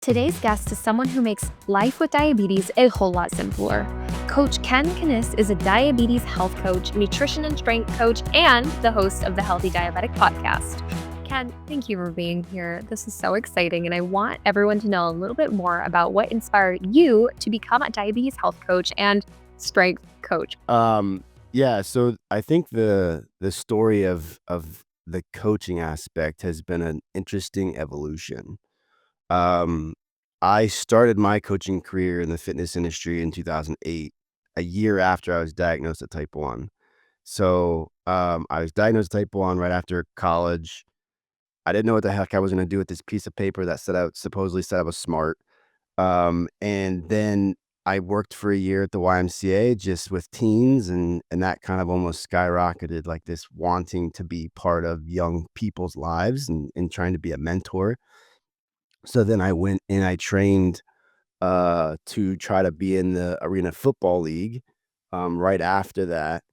Today's guest is someone who makes life with diabetes a whole lot simpler. Coach Kniss is a diabetes health coach, nutrition and strength coach, and the host of the Healthy Diabetic Podcast. Ken, thank you for being here. This is so exciting, and I want everyone to know a little bit more about what inspired you to become a diabetes health coach and strength coach. So I think the story of the coaching aspect has been an interesting evolution. Um, I started my coaching career in the fitness industry in 2008, a year after I was diagnosed with type 1. I was diagnosed with type 1 right after college. I didn't know what the heck I was gonna do with this piece of paper that supposedly said I was smart. And then I worked for a year at the YMCA just with teens, and that kind of almost skyrocketed, like, this wanting to be part of young people's lives and trying to be a mentor. So then I went and I trained, to try to be in the Arena Football League, right after that,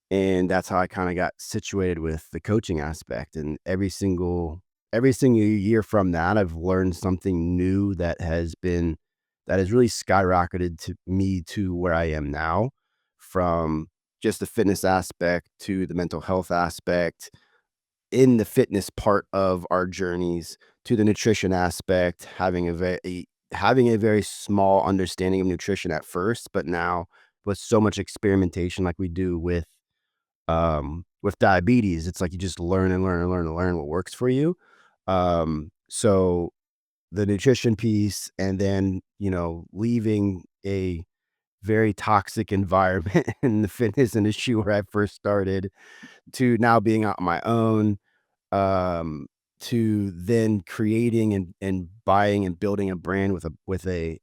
and that's how I kinda got situated with the coaching aspect, and every single year from that, I've learned something new that has really skyrocketed to me to where I am now, from just the fitness aspect to the mental health aspect, in the fitness part of our journeys, to the nutrition aspect, having a very small understanding of nutrition at first, but now with so much experimentation like we do with diabetes, it's like you just learn and learn and learn and learn what works for you. So the nutrition piece, and then, leaving a very toxic environment in the fitness industry where I first started, to now being on my own, um, to then creating and buying and building a brand with a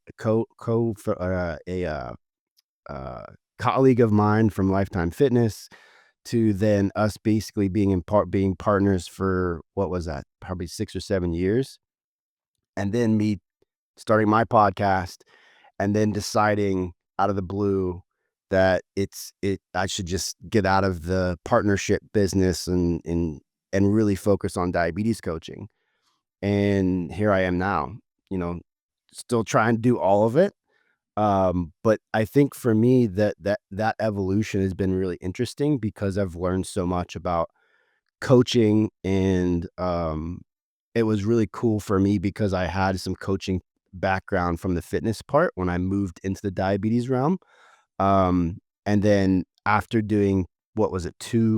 uh, colleague of mine from Lifetime Fitness, to then us basically being partners for, what was that? Probably 6 or 7 years, and then me starting my podcast, and then deciding out of the blue that I should just get out of the partnership business and really focus on diabetes coaching. And here I am now, you know, still trying to do all of it. But I think for me that evolution has been really interesting because I've learned so much about coaching, and it was really cool for me because I had some coaching background from the fitness part when I moved into the diabetes realm. And then after doing, what was it,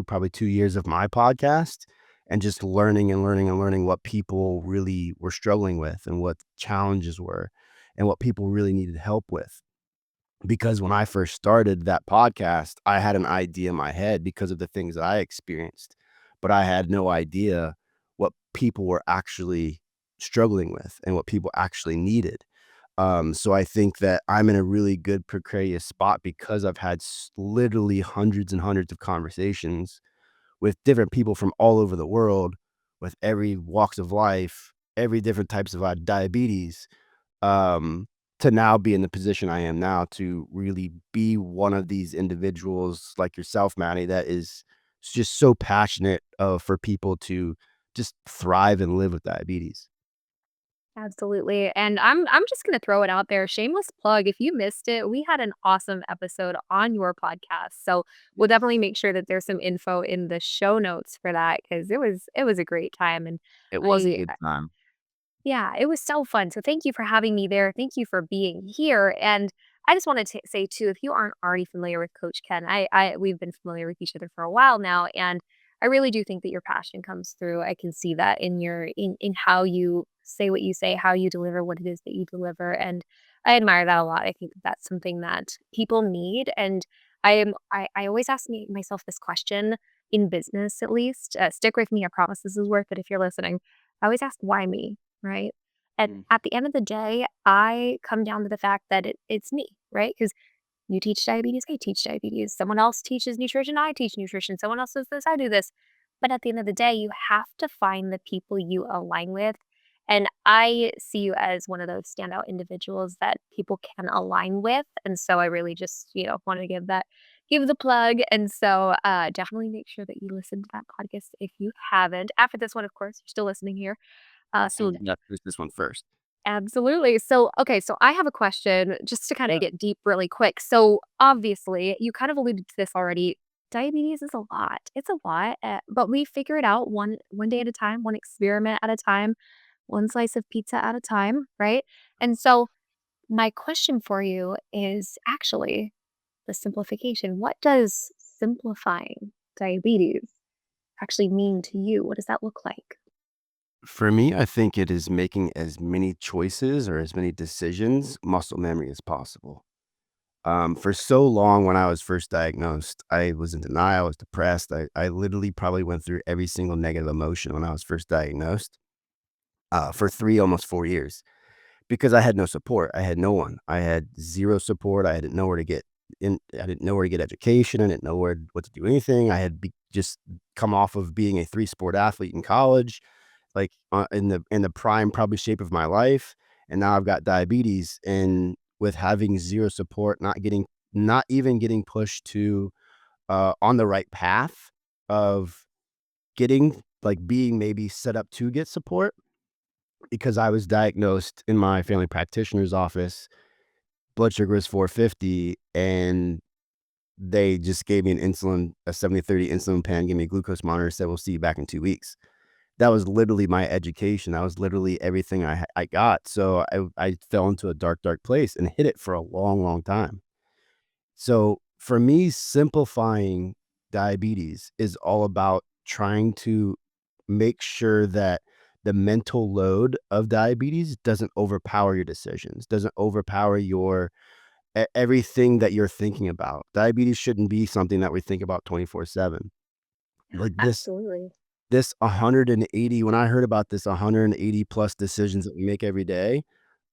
probably 2 years of my podcast, and just learning and learning and learning what people really were struggling with and what challenges were and what people really needed help with. Because when I first started that podcast, I had an idea in my head because of the things that I experienced, but I had no idea what people were actually struggling with and what people actually needed. So I think that I'm in a really good precarious spot because I've had literally hundreds and hundreds of conversations with different people from all over the world, with every walks of life, every different types of diabetes, um, to now be in the position I am now, to really be one of these individuals like yourself, Maddie, that is just so passionate for people to just thrive and live with diabetes. Absolutely. And I'm just gonna throw it out there. Shameless plug. If you missed it, we had an awesome episode on your podcast. So we'll definitely make sure that there's some info in the show notes for that because it was a great time. And It was a I good time. yeah, it was so fun. So thank you for having me there. Thank you for being here. And I just wanted to say too, if you aren't already familiar with Coach Ken, I we've been familiar with each other for a while now, and I really do think that your passion comes through. I can see that in in how you say what you say, how you deliver what it is that you deliver, and I admire that a lot. I think that that's something that people need, and I always ask myself this question in business, at least. Stick with me. I promise this is worth it if you're listening. I always ask, why me? Right? And Mm. at the end of the day, I come down to the fact that it's me, right? Because you teach diabetes, I teach diabetes. Someone else teaches nutrition, I teach nutrition. Someone else does this, I do this. But at the end of the day, you have to find the people you align with. And I see you as one of those standout individuals that people can align with. And so I really just, want to give the plug. And so definitely make sure that you listen to that podcast if you haven't. After this one, of course, you're still listening here. And So yeah, this one first. Absolutely. So, okay, so I have a question just to kind of Yeah. get deep really quick. So, obviously, you kind of alluded to this already. Diabetes is a lot. It's a lot, but we figure it out one day at a time, one experiment at a time, one slice of pizza at a time, right? And so, my question for you is actually the simplification. What does simplifying diabetes actually mean to you? What does that look like? For me, I think it is making as many choices or as many decisions muscle memory as possible. For so long when I was first diagnosed, I was in denial, I was depressed. I literally probably went through every single negative emotion when I was first diagnosed, for 3, almost 4 years because I had no support. I had no one. I had 0 support. I didn't know where to get I didn't know where to get education. I didn't know what to do anything. I had just come off of being a 3-sport athlete in college, like, in the prime probably shape of my life, and now I've got diabetes, and with having 0 support, not even getting pushed to, on the right path of being maybe set up to get support because I was diagnosed in my family practitioner's office, blood sugar was 450, and they just gave me a 70/30 insulin pen, gave me a glucose monitor, said, "We'll see you back in 2 weeks." That was literally my education. That was literally everything I got. So I fell into a dark, dark place and hid it for a long, long time. So for me, simplifying diabetes is all about trying to make sure that the mental load of diabetes doesn't overpower your decisions, doesn't overpower everything that you're thinking about. Diabetes shouldn't be something that we think about 24/7. Like Absolutely. this 180 when I heard about this 180 plus decisions that we make every day,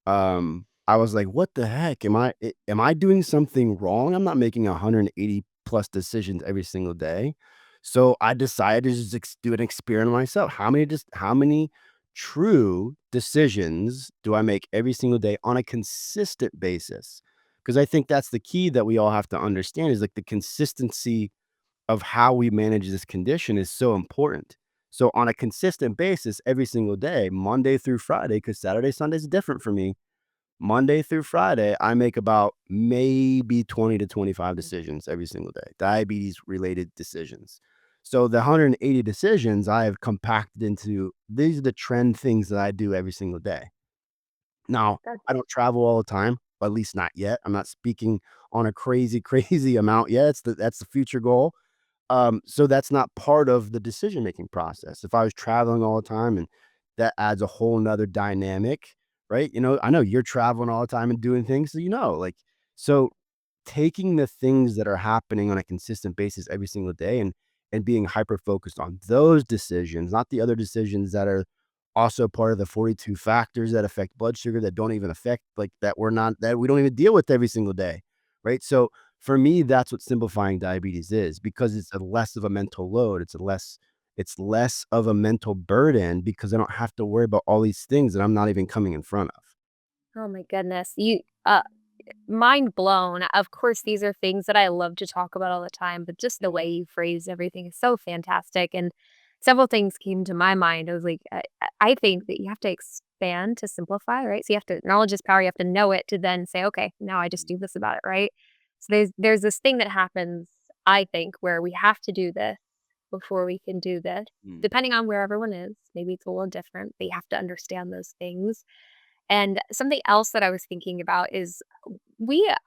I was like, "What the heck? Am I doing something wrong? I'm not making 180 plus decisions every single day." So I decided to just do an experiment myself. How many true decisions do I make every single day on a consistent basis? Because I think that's the key that we all have to understand is like the consistency of how we manage this condition is so important. So on a consistent basis every single day, Monday through Friday, because Saturday, Sunday is different for me. Monday through Friday, I make about maybe 20 to 25 decisions every single day, diabetes related decisions. So the 180 decisions I have compacted into these are the trend things that I do every single day. Now, I don't travel all the time, at least not yet. I'm not speaking on a crazy, crazy amount yet. That's the future goal. So that's not part of the decision-making process. If I was traveling all the time and that adds a whole 'nother dynamic, right? I know you're traveling all the time and doing things, so so taking the things that are happening on a consistent basis every single day and being hyper focused on those decisions, not the other decisions that are also part of the 42 factors that affect blood sugar that don't even affect like that we don't even deal with every single day, right? So for me, that's what simplifying diabetes is because it's a less of a mental load. It's less of a mental burden because I don't have to worry about all these things that I'm not even coming in front of. Oh my goodness. Mind blown. Of course, these are things that I love to talk about all the time, but just the way you phrase everything is so fantastic. And several things came to my mind. I was like, I think that you have to expand to simplify, right? So you have to knowledge is power. You have to know it to then say, okay, now I just do this about it, right? So there's this thing that happens, I think, where we have to do this before we can do this. Mm. Depending on where everyone is, maybe it's a little different. But you have to understand those things. And something else that I was thinking about is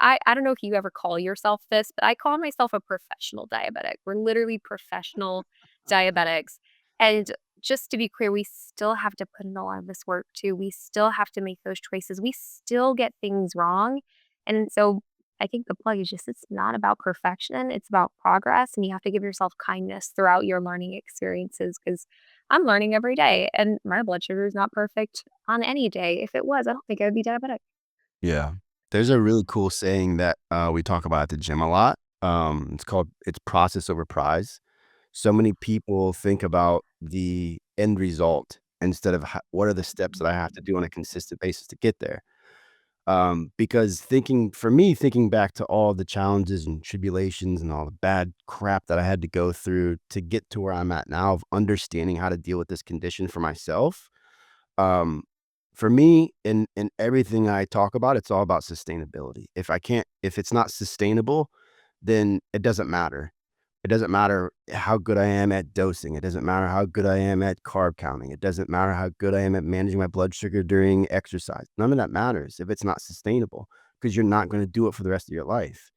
I don't know if you ever call yourself this, but I call myself a professional diabetic. We're literally professional diabetics. And just to be clear, we still have to put in a lot of this work too. We still have to make those choices. We still get things wrong. And so I think the plug is just it's not about perfection, it's about progress. And you have to give yourself kindness throughout your learning experiences because I'm learning every day and my blood sugar is not perfect on any day. If it was, I don't think I would be diabetic. Yeah. There's a really cool saying that, we talk about at the gym a lot. It's process over prize. So many people think about the end result instead of what are the steps that I have to do on a consistent basis to get there. Because thinking back to all the challenges and tribulations and all the bad crap that I had to go through to get to where I'm at now of understanding how to deal with this condition for myself, um, for me, in everything I talk about, it's all about sustainability. If it's not sustainable, then it doesn't matter. It doesn't matter how good I am at dosing. It doesn't matter how good I am at carb counting. It doesn't matter how good I am at managing my blood sugar during exercise. None of that matters if it's not sustainable because you're not going to do it for the rest of your life.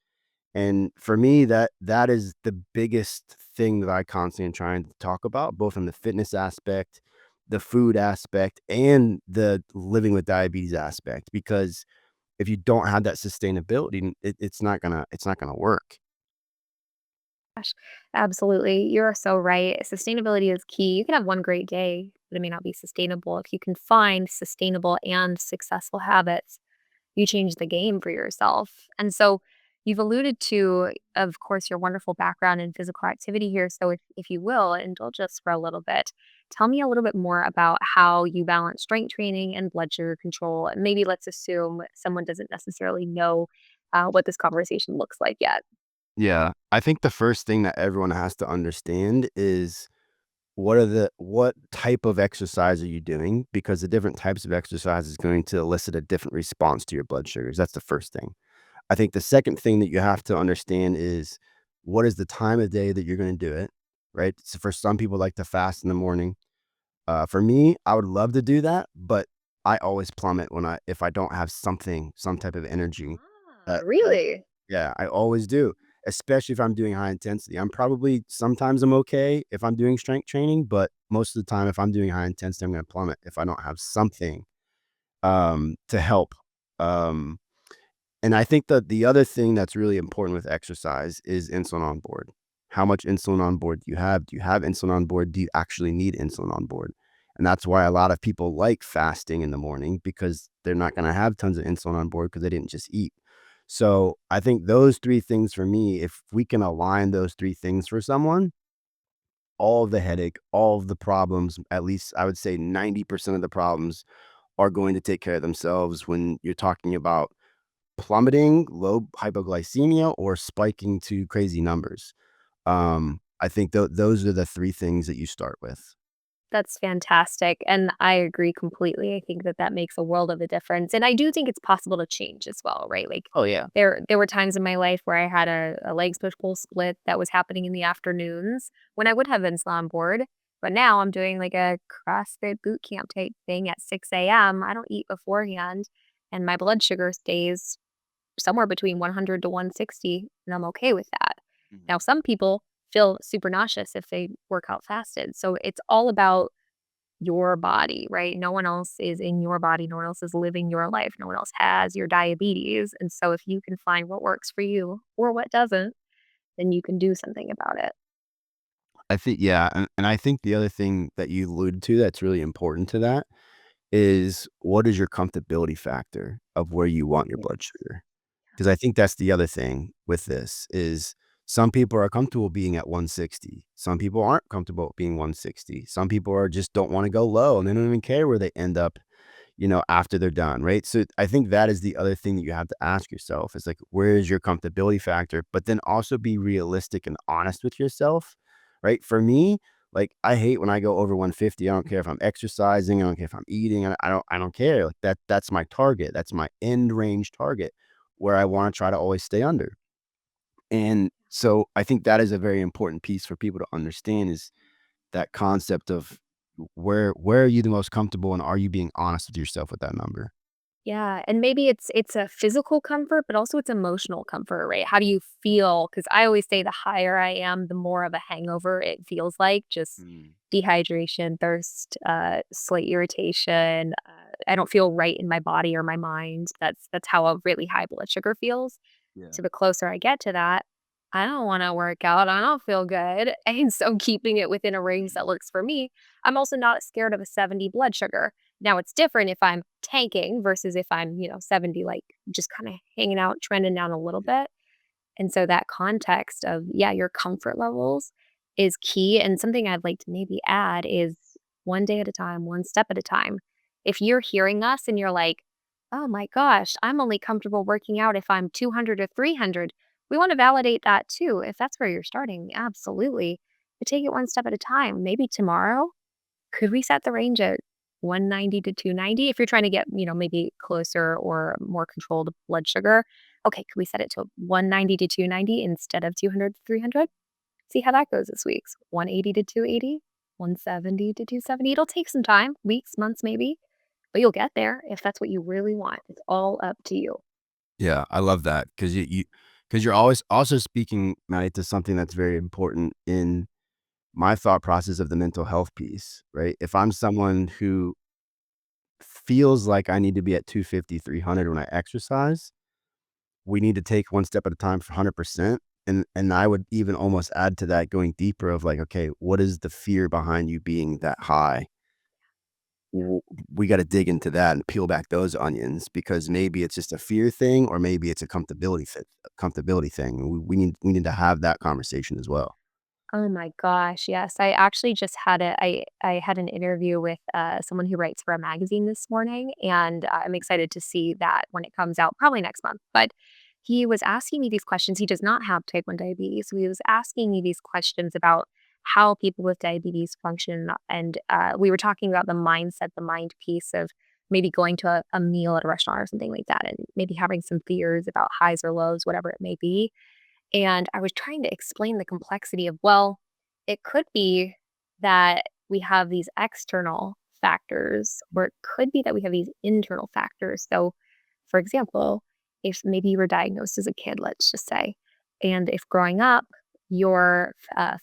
And for me, that is the biggest thing that I constantly am trying to talk about, both in the fitness aspect, the food aspect, and the living with diabetes aspect. Because if you don't have that sustainability, it's not gonna work. Gosh, absolutely. You're so right. Sustainability is key. You can have one great day, but it may not be sustainable. If you can find sustainable and successful habits, you change the game for yourself. And so you've alluded to, of course, your wonderful background in physical activity here. So if you will, indulge us for a little bit. Tell me a little bit more about how you balance strength training and blood sugar control. And maybe let's assume someone doesn't necessarily know what this conversation looks like yet. Yeah, I think the first thing that everyone has to understand is what type of exercise are you doing? Because the different types of exercise is going to elicit a different response to your blood sugars. That's the first thing. I think the second thing that you have to understand is what is the time of day that you're gonna do it, right? So for some people like to fast in the morning. For me, I would love to do that, but I always plummet when I if I don't have some type of energy. Ah, really? Yeah, I always do, especially if I'm doing high intensity. Sometimes I'm okay if I'm doing strength training, but most of the time, if I'm doing high intensity, I'm gonna plummet if I don't have something, to help. Um and I think that the other thing that's really important with exercise is insulin on board. How much insulin on board do you have? Do you have insulin on board? Do you actually need insulin on board? And that's why a lot of people like fasting in the morning because they're not going to have tons of insulin on board because they didn't just eat. So I think those three things for me, if we can align those three things for someone, all of the headache, all of the problems, at least I would say 90% of the problems are going to take care of themselves when you're talking about plummeting, low hypoglycemia, or spiking to crazy numbers. I think those are the 3 things that you start with. That's fantastic, and I agree completely. I think that that makes a world of a difference, and I do think it's possible to change as well, right? Like, Oh, yeah. there were times in my life where I had a legs push-pull split that was happening in the afternoons when I would have been on board, but now I'm doing, like, a CrossFit boot camp type thing at 6 AM. I don't eat beforehand, and my blood sugar stays somewhere between 100 to 160, and I'm okay with that. Mhm. Now, some people feel super nauseous if they work out fasted. So it's all about your body, right? No one else is in your body. No one else is living your life. No one else has your diabetes. And so if you can find what works for you or what doesn't, then you can do something about it. I think yeah, and I think the other thing that you alluded to that's really important to that is what is your comfortability factor of where you want your Yeah. blood sugar? Because I think that's the other thing with this is some people are comfortable being at 160. Some people aren't comfortable being 160. Some people are just don't wanna go low, and they don't even care where they end up, after they're done, right? So I think that is the other thing that you have to ask yourself is like, where is your comfortability factor? But then also be realistic and honest with yourself, right? For me, like I hate when I go over 150. I don't care if I'm exercising, I don't care if I'm eating, I don't care. Like that's my target. That's my end range target where I want to try to always stay under. And so I think that is a very important piece for people to understand is that concept of where are you the most comfortable and are you being honest with yourself with that number? Yeah, and maybe it's a physical comfort, but also it's emotional comfort, right? How do you feel? Because I always say the higher I am, the more of a hangover it feels like, just Mm, dehydration, thirst, slight irritation. I don't feel right in my body or my mind. That's how a really high blood sugar feels. yeah. So the closer I get to that, I don't want to work out. I don't feel good. And so keeping it within a range that Mhm. works for me, I'm also not scared of a 70 blood sugar. Now it's different if I'm tanking versus if I'm, 70, like just kind of hanging out, trending down a little Yeah. bit. And so that context of, yeah, your comfort levels is key. And something I'd like to maybe add is one day at a time, one step at a time. If you're hearing us and you're like, oh my gosh, I'm only comfortable working out if I'm 200 or 300, we want to validate that too. If that's where you're starting, absolutely. But take it one step at a time. Maybe tomorrow, could we set the range at 190 to 290. If you're trying to get, maybe closer or more controlled blood sugar, okay, could we set it to 190 to 290 instead of 200 to 300? See how that goes this week. 180 to 280, 170 to 270. It'll take some time, weeks, months, maybe, but you'll get there if that's what you really want. It's all up to you. Yeah, I love that because because you're always also speaking, Maddie, to something that's very important in my thought process of the mental health piece, right? If I'm someone who feels like I need to be at 250, 300 when I exercise, we need to take one step at a time for 100%. And I would even almost add to that going deeper of like, okay, what is the fear behind you being that high? We got to dig into that and peel back those onions because maybe it's just a fear thing or maybe it's a comfortability thing. We need to have that conversation as well. Oh my gosh, yes. I actually just had I had an interview with, someone who writes for a magazine this morning, and I'm excited to see that when it comes out, probably next month. But he was asking me these questions. He does not have type 1 diabetes. So he was asking me these questions about how people with diabetes function, and, we were talking about the mindset, the mind piece of maybe going to a meal at a restaurant or something like that, and maybe having some fears about highs or lows, whatever it may be. And I was trying to explain the complexity of, well, it could be that we have these external factors, or it could be that we have these internal factors. So, for example, if maybe you were diagnosed as a kid, let's just say, and if growing up, your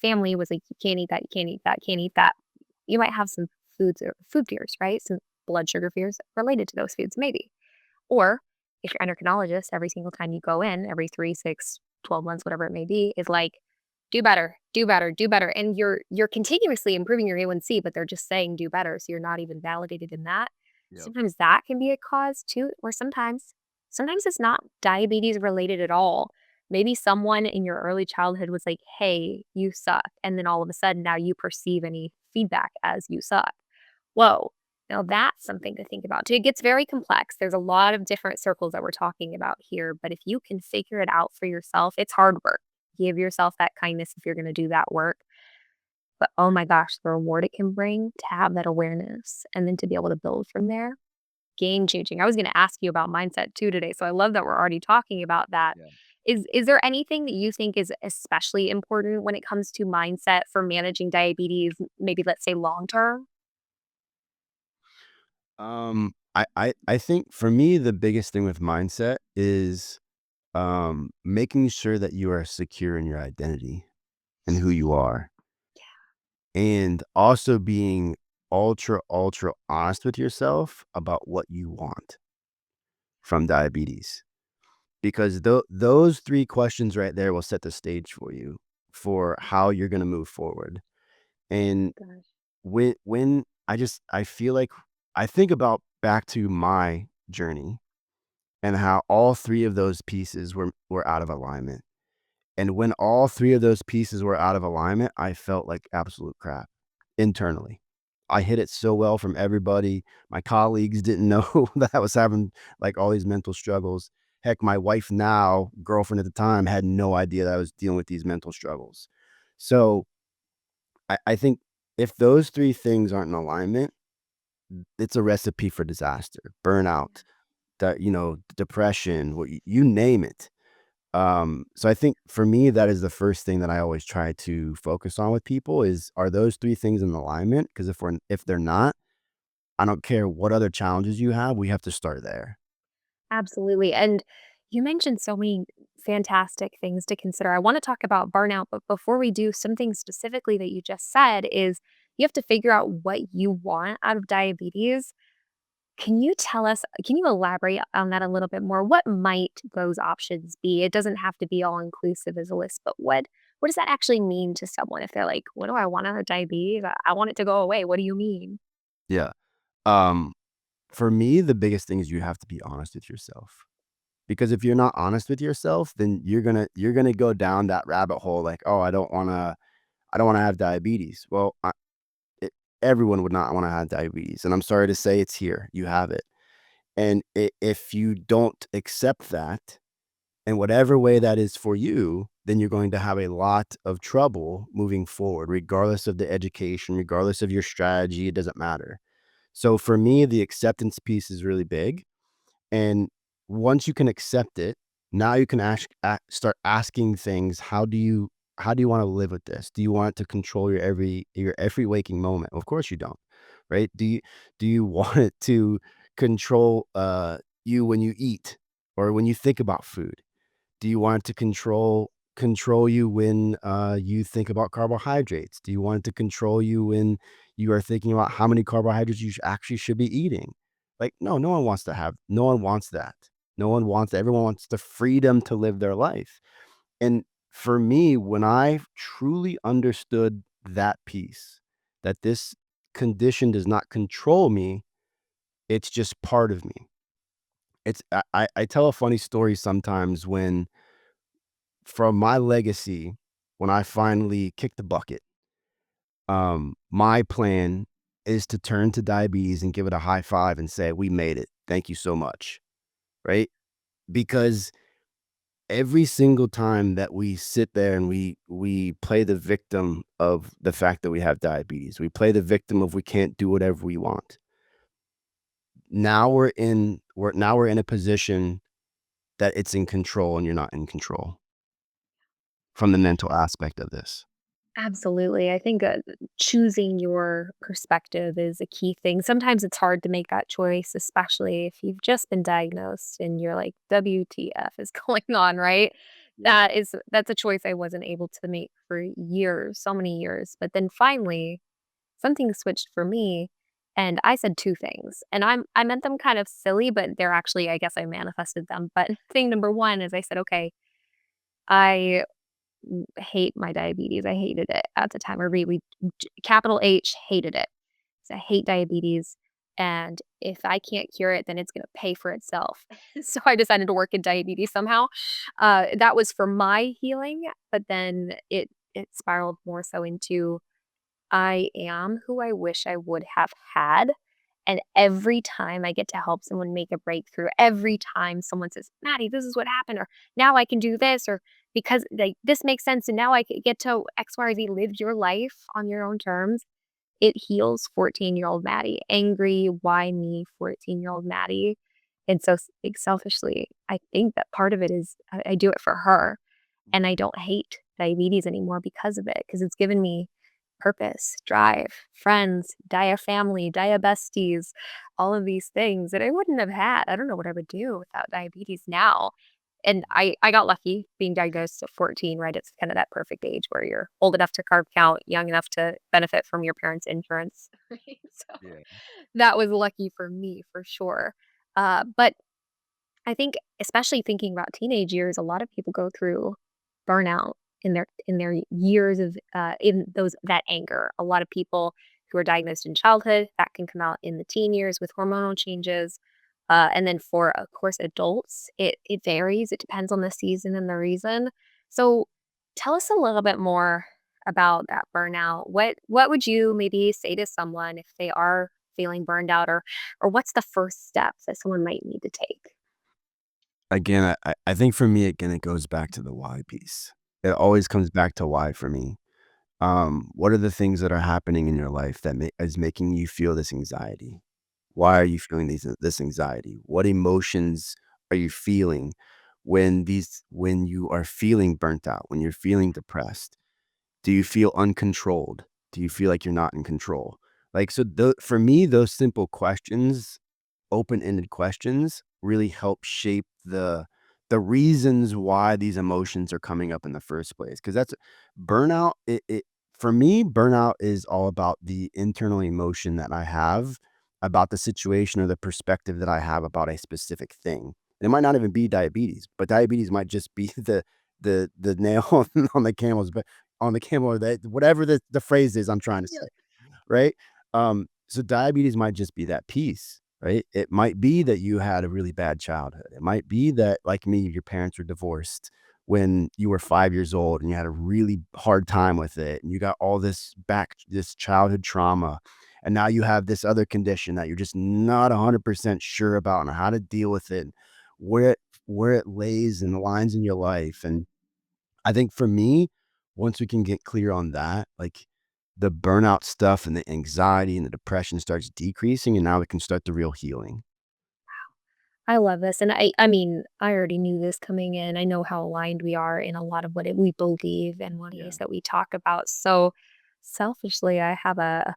family was like, you can't eat that, you can't eat that, can't eat that, you might have some foods or food fears, right? Some blood sugar fears related to those foods, maybe. Or if your endocrinologist, every single time you go in, every 3, 6, 12 months, whatever it may be, is like, do better, do better, do better. And you're continuously improving your A1C, but they're just saying do better. So you're not even validated in that. Yep. Sometimes that can be a cause too, or sometimes it's not diabetes related at all. Maybe someone in your early childhood was like, hey, you suck. And then all of a sudden now you perceive any feedback as you suck. Whoa. Now that's something to think about too. It gets very complex. There's a lot of different circles that we're talking about here, but if you can figure it out for yourself, it's hard work. Give yourself that kindness if you're going to do that work. But oh my gosh, the reward it can bring to have that awareness and then to be able to build from there, game changing. I was going to ask you about mindset too today, so I love that we're already talking about that. Yeah. Is there anything that you think is especially important when it comes to mindset for managing diabetes, maybe let's say long term? I think for me, the biggest thing with mindset is making sure that you are secure in your identity and who you are, and also being ultra honest with yourself about what you want from diabetes. Because those three questions right there will set the stage for you for how you're going to move forward. And Gosh. when I feel like I think about back to my journey and how all three of those pieces were out of alignment. And when all three of those pieces were out of alignment, I felt like absolute crap internally. I hid it so well from everybody. My colleagues didn't know that I was having like all these mental struggles. Heck, my wife now, girlfriend at the time, had no idea that I was dealing with these mental struggles. So I think if those three things aren't in alignment, it's a recipe for disaster, burnout, depression, you name it. So I think for me, that is the first thing that I always try to focus on with people is, are those 3 things in alignment? Because if they're not, I don't care what other challenges you have, we have to start there. Absolutely. And you mentioned so many fantastic things to consider. I want to talk about burnout, but before we do, something specifically that you just said is you have to figure out what you want out of diabetes. Can you elaborate on that a little bit more? What might those options be? It doesn't have to be all inclusive as a list, but what does that actually mean to someone if they're like, what do I want out of diabetes? I want it to go away. What do you mean? Yeah. Um, for me, the biggest thing is you have to be honest with yourself. Because if you're not honest with yourself, then you're gonna go down that rabbit hole like, "Oh, I don't wanna have diabetes." Well, it everyone would not wanna have diabetes, and I'm sorry to say it's here, you have it. And if you don't accept that, in whatever way that is for you, then you're going to have a lot of trouble moving forward, regardless of the education, regardless of your strategy, it doesn't matter. So for me, the acceptance piece is really big. And once you can accept it, now you can start asking things. How do you want to live with this? Do you want to control your every waking moment? Of course you don't, right? Do you want it to control you when you eat or when you think about food? Do you want it to control you when, you think about carbohydrates? Do you want it to control you when you are thinking about how many carbohydrates you actually should be eating? Like, no, no one wants that. No one wants that. Everyone wants the freedom to live their life. And for me, when I truly understood that piece, that this condition does not control me, it's just part of me. I tell a funny story sometimes when from my legacy, when I finally kick the bucket, my plan is to turn to diabetes and give it a high five and say, "We made it. Thank you so much." Right? Because every single time that we sit there and we play the victim of the fact that we have diabetes, we play the victim of we can't do whatever we want. Now we're in a position that it's in control and you're not in control from the mental aspect of this. Absolutely. I think, choosing your perspective is a key thing. Sometimes it's hard to make that choice, especially if you've just been diagnosed and you're like, "WTF is going on?" Right? Yeah. That's a choice I wasn't able to make for years, so many years. But then finally, something switched for me, and I said 2 things, and I meant them kind of silly, but they're actually, I guess I manifested them. But thing number 1 is I said, "Okay, I hate my diabetes." I hated it at the time. I really capital H, hated it. So I hate diabetes, and if I can't cure it, then it's gonna pay for itself. So I decided to work in diabetes somehow. That was for my healing, but then it spiraled more so into I am who I wish I would have had. And every time I get to help someone make a breakthrough, every time someone says, "Maddie, this is what happened," or "Now I can do this," or "Because like this makes sense, and now I get to X, Y, Z, live your life on your own terms," it heals 14-year-old Maddie, angry, why me 14-year-old Maddie. And so like, selfishly, I think that part of it is I do it for her, and I don't hate diabetes anymore because of it, because it's given me purpose, drive, friends, dia family, dia besties, all of these things that I wouldn't have had. I don't know what I would do without diabetes now. And I got lucky being diagnosed at 14, right? It's kind of that perfect age where you're old enough to carb count, young enough to benefit from your parents' insurance, right? So Yeah. that was lucky for me for sure. But I think especially thinking about teenage years, a lot of people go through burnout in their years of in those that anger. A lot of people who are diagnosed in childhood that can come out in the teen years with hormonal changes. And then for of course adults, it varies. It depends on the season and the reason. So tell us a little bit more about that burnout. What would you maybe say to someone if they are feeling burned out, or what's the first steps that someone might need to take? Again, I think for me, again, it goes back to the why piece. It always comes back to why for me. What are the things that are happening in your life that is making you feel this anxiety? Why are you feeling this anxiety? What emotions are you feeling when you are feeling burnt out, when you're feeling depressed? Do you feel uncontrolled? Do you feel like you're not in control? Like, so for me, those simple questions, open-ended questions, really help shape the reasons why these emotions are coming up in the first place. Because that's burnout. It for me, burnout is all about the internal emotion that I have about the situation or the perspective that I have about a specific thing. And it might not even be diabetes, but diabetes might just be the nail on the camel's on the camel, or that whatever the phrase is I'm trying to say, right? So diabetes might just be that piece, right? It might be that you had a really bad childhood. It might be that, like me, your parents were divorced when you were 5 years old and you had a really hard time with it, and you got all this childhood trauma, and now you have this other condition that you're just not 100% sure about and how to deal with it, where it where it lays and aligns in your life. And I think for me, once we can get clear on that, like, the burnout stuff and the anxiety and the depression starts decreasing, and now we can start the real healing. I love this, and I mean, I already knew this coming in. I know how aligned we are in a lot of we believe and what it Yeah. is that we talk about. So, selfishly, I have a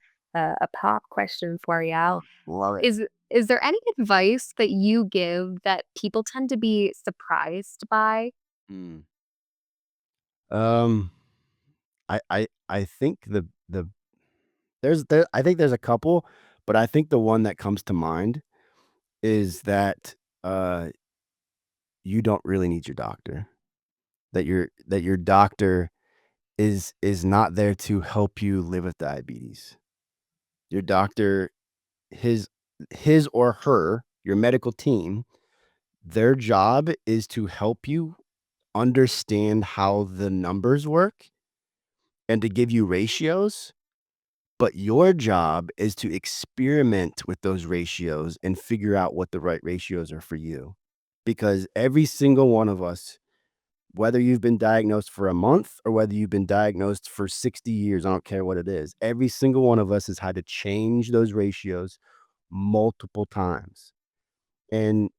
pop question for you. Oh, love it. Is there any advice that you give that people tend to be surprised by? Mm. Um, I think I think there's a couple, but I think the one that comes to mind is that, uh, you don't really need your doctor. That your doctor is not there to help you live with diabetes. Your doctor, his his or her, your medical team, their job is to help you understand how the numbers work and to give you ratios, but your job is to experiment with those ratios and figure out what the right ratios are for you. Because every single one of us, whether you've been diagnosed for a month or whether you've been diagnosed for 60 years, I don't care what it is. Every single one of us has had to change those ratios multiple times. And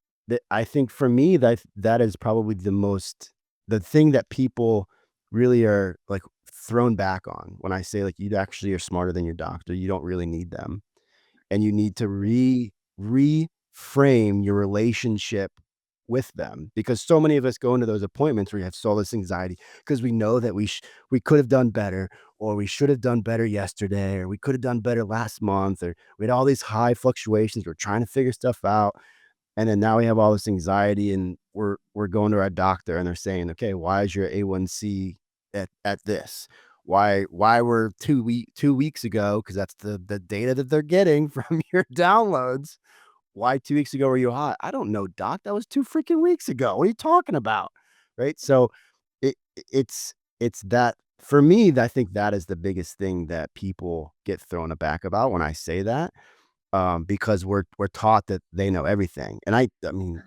I think for me, that is probably the thing that people really are, like, thrown back on when I say, like, you actually are smarter than your doctor, you don't really need them, and you need to reframe your relationship with them, because so many of us go into those appointments where you have all this anxiety because we know that we could have done better, or we should have done better yesterday, or we could have done better last month, or we had all these high fluctuations, we're trying to figure stuff out, and then now we have all this anxiety, and we're going to our doctor, and they're saying, "Okay, why is your A1C at this? Why were 2 weeks ago, because that's the data that they're getting from your downloads. Why 2 weeks ago were you hot? I don't know, doc. That was 2 freaking weeks ago. What are you talking about?" Right? So it's that for me, I think that is the biggest thing that people get thrown aback about when I say that, because we're taught that they know everything. And I mean,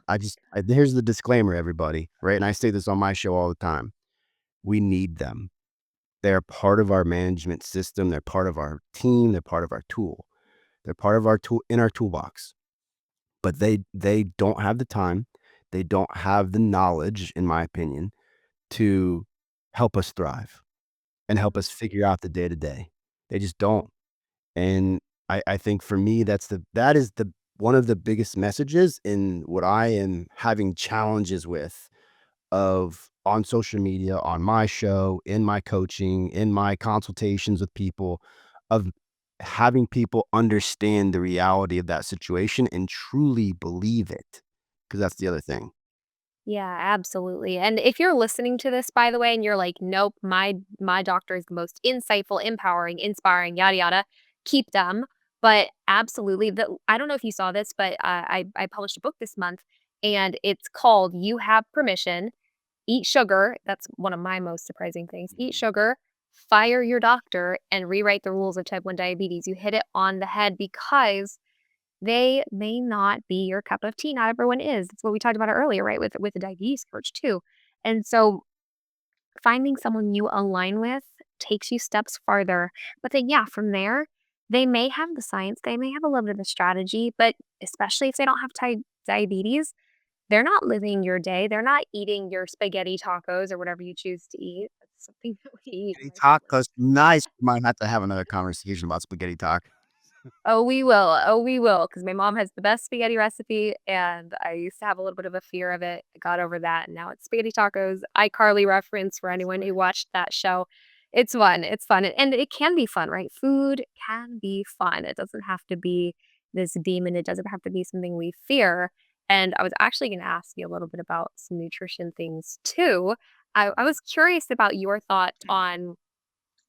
here's the disclaimer, everybody, right? And I say this on my show all the time. We need them. They're part of our management system. They're part of our team. They're part of our tool. They're part of our tool in our toolbox. But they don't have the time. They don't have the knowledge, in my opinion, to help us thrive and help us figure out the day to day. They just don't. And I think for me, that is the one of the biggest messages in what I am having challenges with of on social media, on my show, in my coaching, in my consultations with people, of having people understand the reality of that situation and truly believe it. Because that's the other thing. Yeah, absolutely. And if you're listening to this, by the way, and you're like, nope, my doctor is the most insightful, empowering, inspiring, yada yada, keep them. But absolutely, I don't know if you saw this, but I published a book this month, and it's called "You Have Permission." Eat sugar. That's one of my most surprising things. Eat Mhm. sugar, fire your doctor, and rewrite the rules of type 1 diabetes. You hit it on the head because they may not be your cup of tea. Not everyone is. That's what we talked about earlier, right? With the diabetes coach too. And so finding someone you align with takes you steps farther. But then yeah, from there, they may have the science, they may have a little bit of the strategy, but especially if they don't have diabetes, they're not living your day. They're not eating your spaghetti tacos or whatever you choose to eat. That's something that we eat in Spaghetti my family. tacos, nice. We might have to have another conversation about spaghetti taco. Oh, we will. Oh, we will, because my mom has the best spaghetti recipe, and I used to have a little bit of a fear of it. I got over that, and now it's spaghetti tacos. iCarly reference for anyone who watched that show. It's fun. It's fun, and it can be fun, right? Food can be fun. It doesn't have to be this demon. It doesn't have to be something we fear. And I was actually going to ask you a little bit about some nutrition things too. I was curious about your thought on,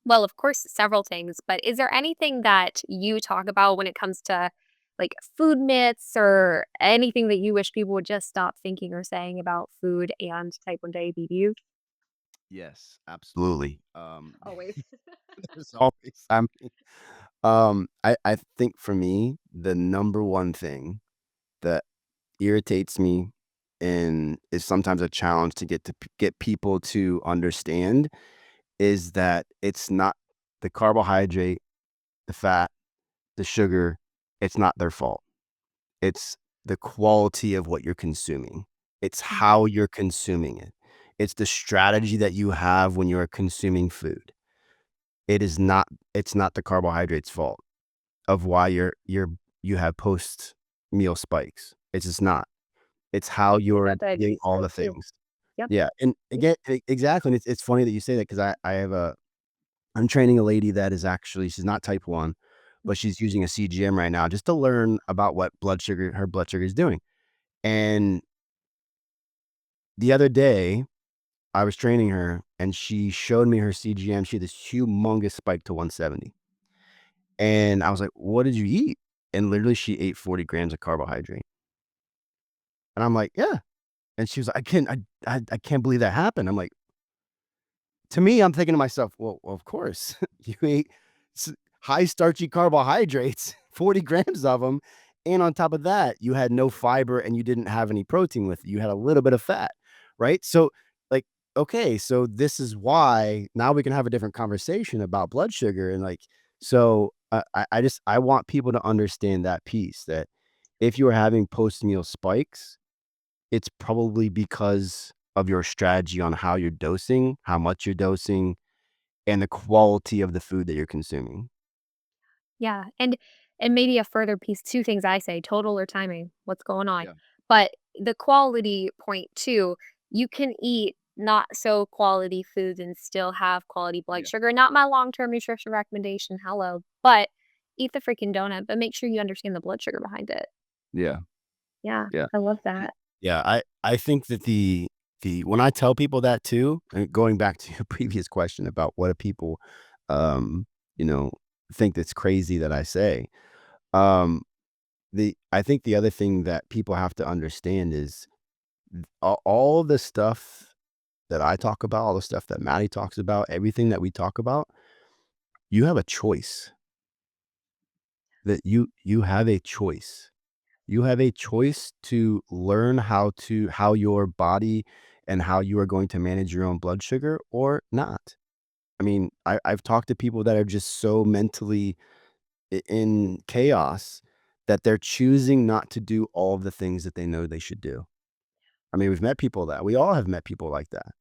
well, of course, several things, but is there anything that you talk about when it comes to like food myths or anything that you wish people would just stop thinking or saying about food and type 1 diabetes? Yes, absolutely. Always. There's always, I think for me, the number one thing that irritates me and is sometimes a challenge to get people to understand is that it's not. the carbohydrate, the fat, the sugar, it's not their fault. It's the quality of what you're consuming. It's Mm, how you're consuming it. It's the strategy that you have when you're consuming food. It is not it's not the carbohydrate's fault of why you have post-meal spikes. It's just not. It's how think you're about getting diabetes all though the too. things. Yep. Yeah, and Yeah. again exactly, and it's funny that you say that because I have a I'm training a lady that is actually she's not type 1, but she's using a CGM right now just to learn about what her blood sugar is doing. And the other day, I was training her and she showed me her CGM. She had this humongous spike to 170. And I was like, "What did you eat?" And literally she ate 40 grams of carbohydrate. And I'm like, "Yeah." And she was like, I can't believe that happened." I'm like, to me, I'm thinking to myself, well, of course, you ate s high starchy carbohydrates, 40 grams of them, and on top of that, you had no fiber and you didn't have any protein with it. You had a little bit of fat, right? So, like, okay, so this is why now we can have a different conversation about blood sugar and, like, so, I want people to understand that piece, that if you are having post-meal spikes, it's probably because of your strategy on how you're dosing, how much you're dosing, and the quality of the food that you're consuming. Yeah, and maybe a further piece, 2 things I say, total or timing, what's going on? Yeah, But the quality point too, you can eat not so quality foods and still have quality blood yeah, sugar. Not my long-term nutrition recommendation, hello, but eat the freaking donut, but make sure you understand the blood sugar behind it. yeah, Yeah, yeah. I love Y that. yeah, I think that the when I tell people that too, and going back to your previous question about what do people, um, you know, think that's crazy that I say, um, I think the other thing that people have to understand is all the stuff that I talk about, all the stuff that Maddie talks about, everything that we talk about, you have a choice. That you have a choice. You have a choice to learn how your body and how you are going to manage your own blood sugar or not. I mean, I've talked to people that are just so mentally in chaos that they're choosing not to do all of the things that they know they should do. I mean, we've met people that we all have met people like that.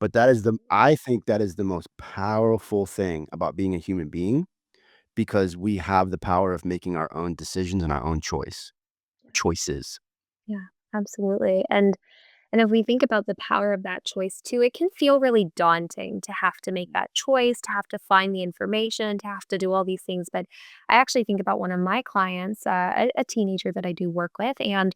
But that is the Absolutely. I think that is the most powerful thing about being a human being because we have the power of making our own decisions and our own choices. Yeah, absolutely, and if we think about the power of that choice too, it can feel really daunting to have to make that choice, to have to find the information, to have to do all these things. But I actually think about one of my clients, a teenager that I do work with, and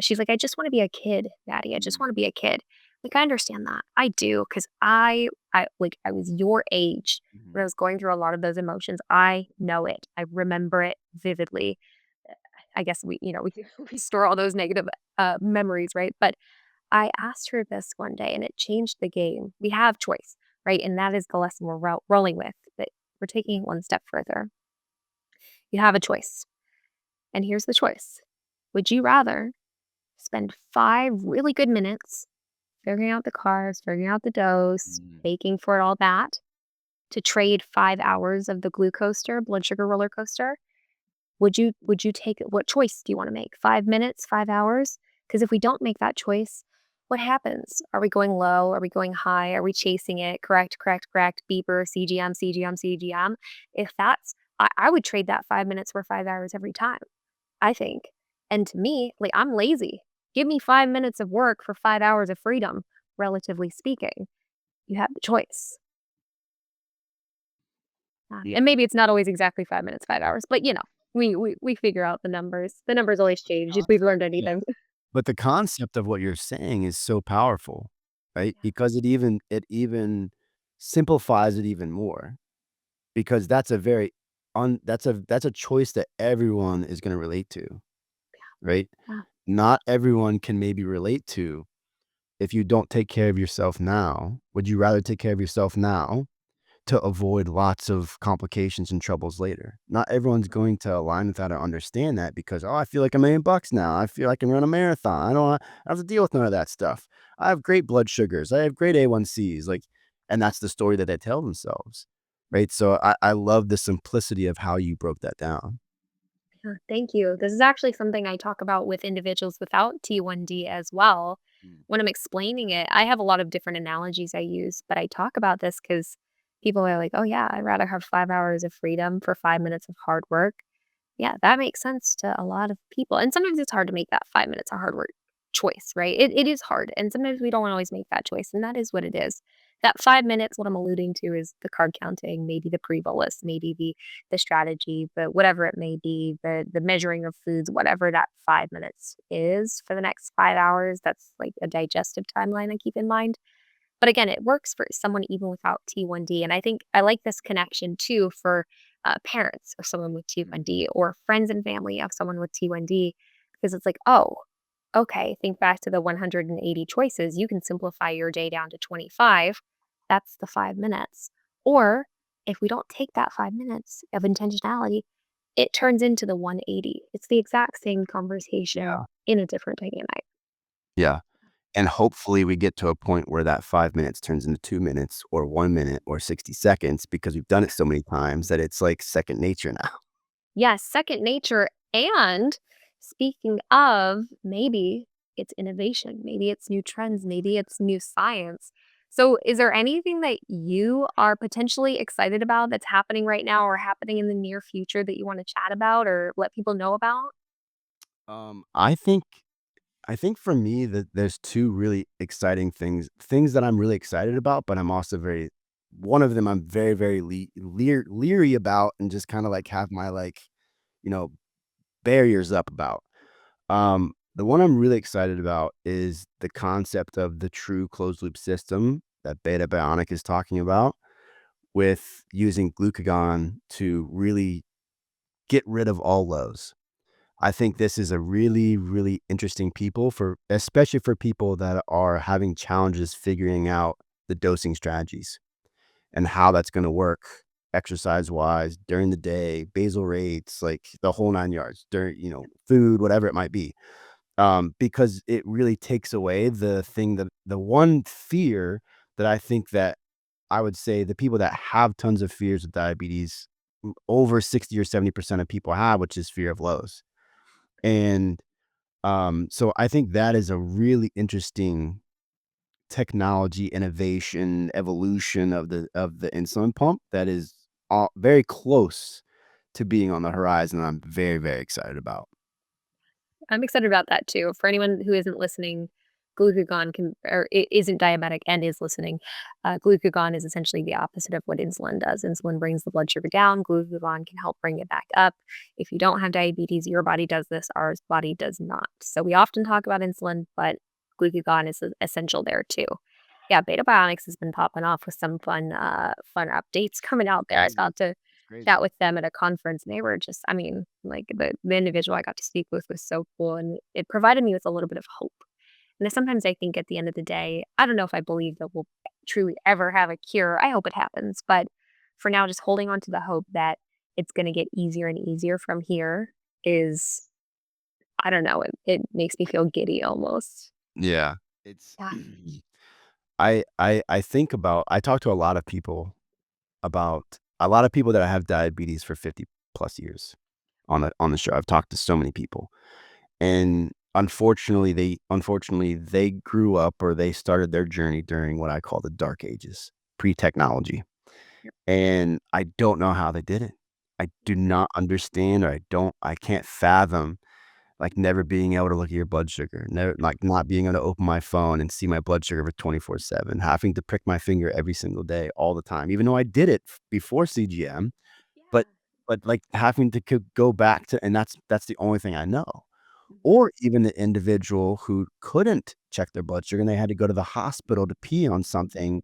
she's like, "I just want to be a kid, Maddie. I just Mhm, want to be a kid." Like I understand that. I do because I was your age when I mhm. was going through a lot of those emotions. I know it. I remember it vividly. I guess we we store all those negative memories, right? But I asked her this one day and it changed the game. We have choice, right? And that is the lesson we're rolling with, that we're taking it one step further. You have a choice. And here's the choice. Would you rather spend 5 really good minutes figuring out the carbs, figuring out the dose, Mhm. baking for it, all that, to trade 5 hours of the blood sugar roller coaster? Would you take what choice do you wanna make? 5 minutes, 5 hours? Because if we don't make that choice, what happens? Are we going low? Are we going high? Are we chasing it? Correct, correct, correct, beeper, CGM, CGM, CGM. If that's I would trade that 5 minutes for 5 hours every time, I think. And to me, like, I'm lazy. Give me 5 minutes of work for 5 hours of freedom, relatively speaking. You have the choice. Yeah. And maybe it's not always exactly 5 minutes, 5 hours, but, we figure out the numbers. The numbers always But the change if we've concept learned yeah. anything. But the concept of what you're saying is so powerful, right? Because it even simplifies it even more because that's a choice that everyone is gonna relate to, right? Yeah, Not everyone can maybe relate to, if you don't take care of yourself now, would you rather take care of yourself now to avoid lots of complications and troubles later? Not everyone's going to align with that or understand that because, "Oh, I feel like $1,000,000 now. I feel I can run a marathon. I don't have to deal with none of that stuff. I have great blood sugars. I have great A1Cs," like and that's the story that they tell themselves. right? So I love the simplicity of how you broke that down. Yeah, thank you. This is actually something I talk about with individuals without T1D as well. Mm. When I'm explaining it, I have a lot of different analogies I use, but I talk about this because people are like, oh, yeah, I'd rather have 5 hours of freedom for 5 minutes of hard work. Yeah, that makes sense to a lot of people, and sometimes it's hard to make that 5 minutes a hard work choice, right? It is hard, and sometimes we don't always make that choice, and that is what it is. That 5 minutes, what I'm alluding to is the card counting, maybe the pre-bolus, maybe the strategy, but whatever it may be, the measuring of foods, whatever that 5 minutes is for the next 5 hours, that's like a digestive timeline I keep in mind. But again, it works for someone even without T1D. And I think I like this connection too for parents of someone with Mhm. T1D or friends and family of someone with T1D, because it's like, oh, okay, think back to the 180 choices. You can simplify your day down to 25. That's the 5 minutes. Or if we don't take that 5 minutes of intentionality, it turns into the 180. It's the exact same conversation Yeah. in a different dynamic. Yeah. And hopefully we get to a point where that 5 minutes turns into 2 minutes or 1 minute or 60 seconds because we've done it so many times that it's like second nature now. Yes, second nature. And speaking of, maybe it's innovation, maybe it's new trends, maybe it's new science. So, is there anything that you are potentially excited about that's happening right now or happening in the near future that you want to chat about or let people know about? Um, I think I think for me that there's 2 really exciting things that I'm really excited about, but I'm also very one of them I'm very, very leery about and just kinda, like, have my, like, you know, barriers up about. The one I'm really excited about is the concept of the true closed loop system that Beta Bionic is talking about with using glucagon to really get rid of all lows. I think this is a really, really interesting people for especially for people that are having challenges figuring out the dosing strategies and how that's gonna work exercise-wise during the day, basal rates, like the whole 9 yards, during, food, whatever it might be. Because it really takes away the thing that the one fear that I think that I would say the people that have tons of fears of diabetes, over 60 or 70% of people have, which is fear of lows. And so I think that is a really interesting technology, innovation, evolution of the insulin pump that is very close to being on the horizon. I'm very, very excited about. I'm excited about that too. For anyone who isn't listening, glucagon can or isn't diabetic and is listening, glucagon is essentially the opposite of what insulin does. Insulin brings the blood sugar down. Glucagon can help bring it back up. If you don't have diabetes, your body does this. Our body does not. So we often talk about insulin, but glucagon is essential there too. Yeah, Beta Bionics has been popping off with some fun updates coming out there. I Crazy. got to It's crazy. chat with them at a conference, and they were just I mean, like, the individual I got to speak with was so cool, and it provided me with a little bit of hope. And then sometimes I think at the end of the day, I don't know if I believe that we'll truly ever have a cure. I hope it happens, but for now, just holding on to the hope that it's gonna get easier and easier from here is I don't know, it makes me feel giddy almost. Yeah. It's Yeah. I think about I talk to a lot of people that have diabetes for 50 plus years on the show. I've talked to so many people. And unfortunately, they grew up or they started their journey during what I call the dark ages, pre-technology. And I don't know how they did it. I do not understand, or I can't fathom, like, never being able to look at your blood sugar, never like, not being able to open my phone and see my blood sugar for 24/7, having to prick my finger every single day, all the time, even though I did it before CGM, but Yeah. like, having to go back to and that's the only thing I know. Mhm. Or even the individual who couldn't check their blood sugar, and they had to go to the hospital to pee on something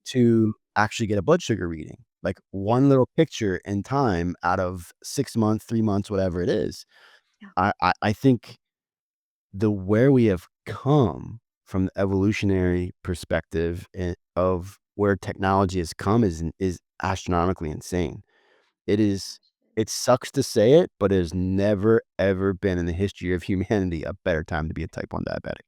to actually get a blood sugar reading. Like, Yeah. one little picture in time out of 6 months, 3 months, whatever it is. Yeah. I think the where we have come from the evolutionary perspective of where technology has come is astronomically insane. It Oh my is gosh. it sucks to say it, but it has never, ever been in the history of humanity a better time to be a type 1 diabetic.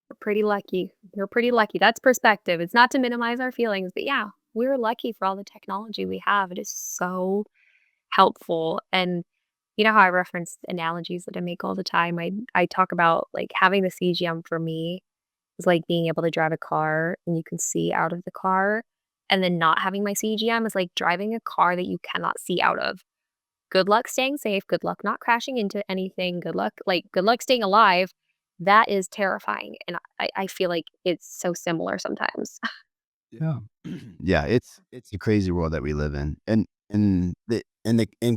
We're pretty lucky. We're pretty lucky. That's perspective. It's not to minimize our feelings, but yeah, we're lucky for all the technology we have. It is so helpful. And you know how I reference analogies that I make all the time? I talk about like having the CGM for me is like being able to drive a car and you can see out of the car. And then not having my CGM is like driving a car that you cannot see out of. Good luck staying safe. Good luck not crashing into anything. Good luck staying alive. That is terrifying. And I feel like it's so similar sometimes. Yeah. Yeah, it's a crazy world that we live in, and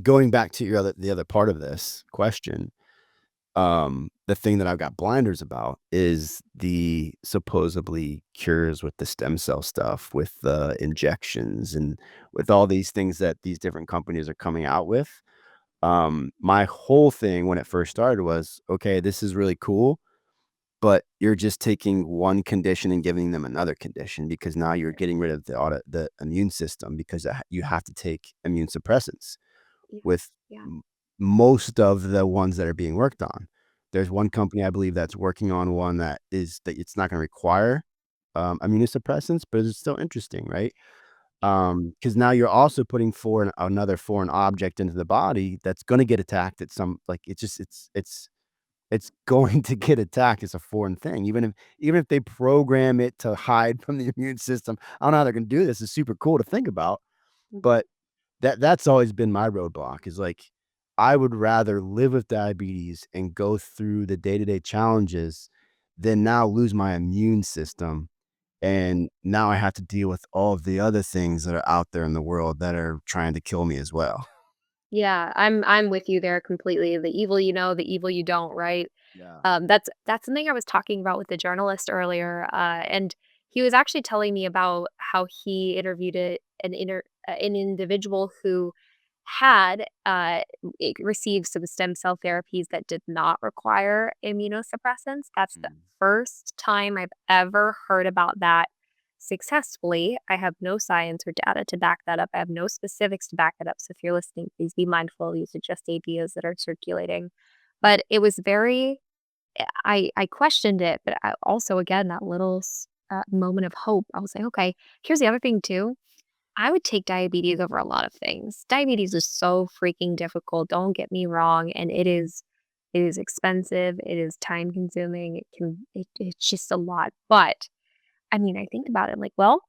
going back to the other part of this question, the thing that I've got blinders about is the supposedly cures with the stem cell stuff, with the injections, and with all these things that these different companies are coming out with. My whole thing when it first started was, "Okay, this is really cool, but you're just taking one condition and giving them another condition because now you're getting rid of the immune system because you have to take immune suppressants Yeah. with Yeah. m most of the ones that are being worked on. There's one company, I believe, that's working on one that it's not gonna require, immunosuppressants, but it's still interesting, right? Because now you're also putting another foreign object into the body that's gonna get attacked at some like, it's just it's going to get attacked. It's a foreign thing. Even if they program it to hide from the immune system, I don't know how they're gonna do this. It's super cool to think about, Mhm. but that's always been my roadblock is, like, I would rather live with diabetes and go through the day-to-day challenges than now lose my immune system, and now I have to deal with all of the other things that are out there in the world that are trying to kill me as well. Yeah, I'm with you there completely. The evil you know, the evil you don't, right? Yeah. That's something I was talking about with the journalist earlier, and he was actually telling me about how he interviewed an individual who had received some stem cell therapies that did not require immunosuppressants. That's the Mm. first time I've ever heard about that successfully. I have no science or data to back that up. I have no specifics to back that up. So if you're listening, please be mindful. These are just ideas that are circulating. But it was very I questioned it, but I also, again, that little moment of hope. I was like, okay, here's the other thing too. I would take diabetes over a lot of things. Diabetes is so freaking difficult. Don't get me wrong, and it is expensive. It is time consuming. It's just a lot. But I mean, I think about it like, well,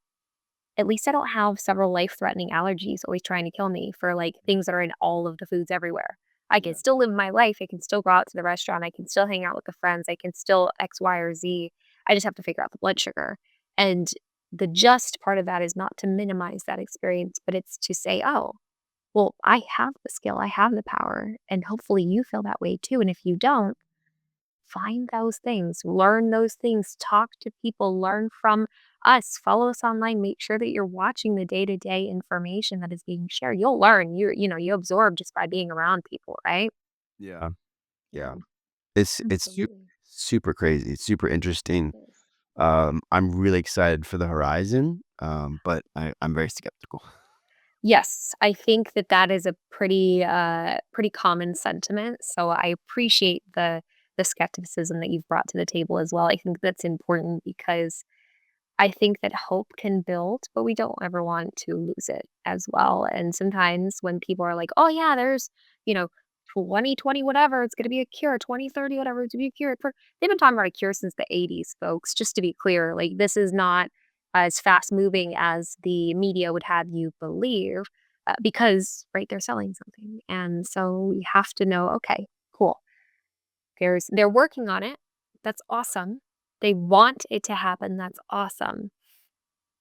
at least I don't have several life-threatening allergies always trying to kill me for, like, things that are in all of the foods everywhere. I can Yeah. still live my life, I can still go out to the restaurant, I can still hang out with the friends, I can still X, Y, or Z. I just have to figure out the blood sugar. And the just part of that is not to minimize that experience, but it's to say, "Oh, well, I have the skill, I have the power, and hopefully you feel that way too, and if you don't, find those things, learn those things, talk to people, learn from us, follow us online, make sure that you're watching the day-to-day information that is being shared. You'll learn. You absorb just by being around people, right? Yeah. Yeah. Yeah, It's absolutely. super crazy. It's super interesting. It is. I'm really excited for the horizon, but I'm very skeptical. Yes, I think that that is a pretty common sentiment. So I appreciate the skepticism that you've brought to the table as well. I think that's important because I think that hope can build, but we don't ever want to lose it as well. And sometimes when people are like, "Oh yeah, there's, you know, 2020 whatever, it's going to be a cure, 2030 whatever, it's going to be a cure." They've been talking about a cure since the 80s, folks, just to be clear. Like this is not as fast moving as the media would have you believe because right, they're selling something. And so we have to know, okay, cool. They're working on it. That's awesome. They want it to happen. That's awesome,